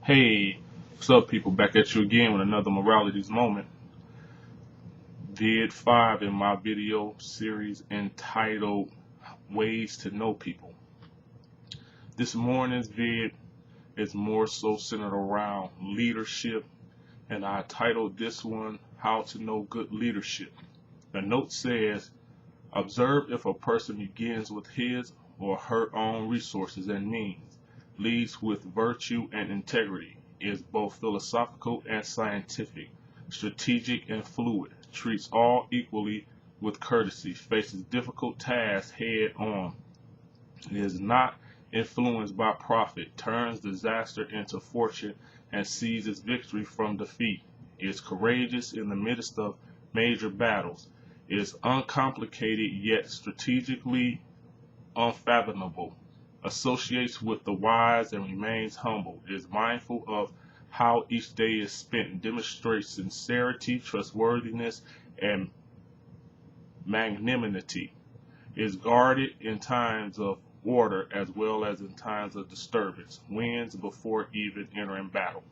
Hey, what's up, people? Back at you again with another Moralities Moment. Vid 5 in my video series entitled Ways to Know People. This morning's vid is more so centered around leadership, and I titled this one How to Know Good Leadership. The note says, observe if a person begins with his or her own resources and means, leads with virtue and integrity, is both philosophical and scientific, strategic and fluid, treats all equally with courtesy, faces difficult tasks head on, is not influenced by profit, turns disaster into fortune, and seizes victory from defeat, is courageous in the midst of major battles, is uncomplicated yet strategically unfathomable, associates with the wise and remains humble, is mindful of how each day is spent, demonstrates sincerity, trustworthiness, and magnanimity, is guarded in times of order as well as in times of disturbance, wins before even entering battle.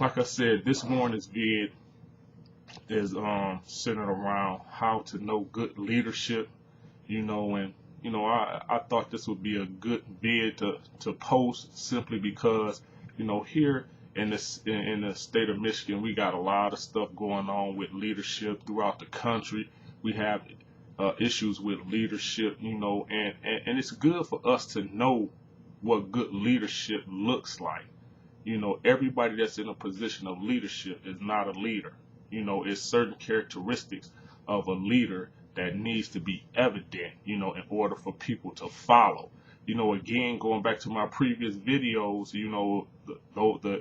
Like I said, this morning's vid is centered around how to know good leadership, and I thought this would be a good vid to post simply because, here in the state of Michigan, we got a lot of stuff going on with leadership throughout the country. We have issues with leadership, and it's good for us to know what good leadership looks like. Everybody that's in a position of leadership is not a leader. It's certain characteristics of a leader that needs to be evident, in order for people to follow. Again, going back to my previous videos,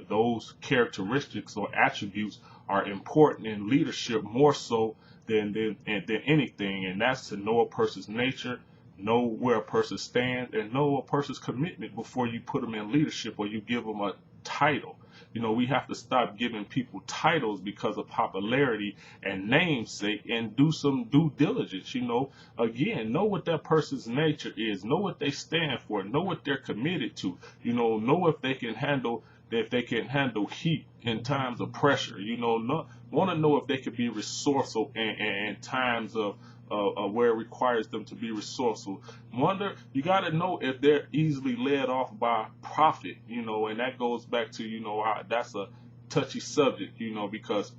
those characteristics or attributes are important in leadership more so than anything, and that's to know a person's nature, know where a person stands, and know a person's commitment before you put them in leadership or you give them a title. We have to stop giving people titles because of popularity and namesake and do some due diligence. Again, know what that person's nature is, know what they stand for, know what they're committed to, know if they can handle heat in times of pressure, want to know if they can be resourceful in times of where it requires them to be resourceful. You got to know if they're easily led off by profit, and that goes back to, that's a touchy subject, because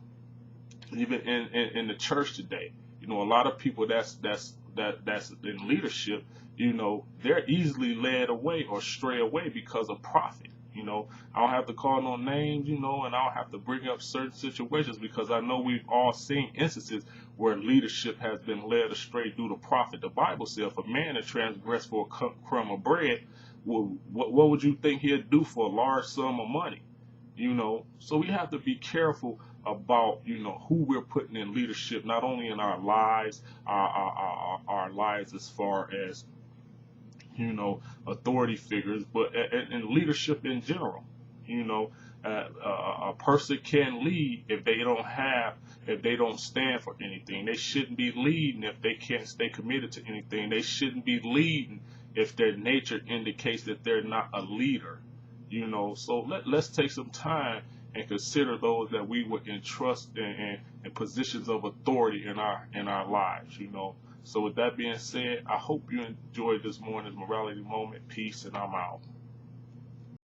even in the church today, a lot of people that's in leadership, they're easily led away or stray away because of profit. I don't have to call no names, and I don't have to bring up certain situations because I know we've all seen instances where leadership has been led astray due to profit. The Bible says if a man that transgressed for a crumb of bread, what would you think he'd do for a large sum of money? So we have to be careful about, who we're putting in leadership, not only in our lives, our lives as far as, authority figures, but in leadership in general. A person can lead if they don't stand for anything. They shouldn't be leading if they can't stay committed to anything. They shouldn't be leading if their nature indicates that they're not a leader. So let's take some time and consider those that we would entrust in positions of authority in our lives. So with that being said, I hope you enjoyed this morning's morality moment. Peace, and I'm out.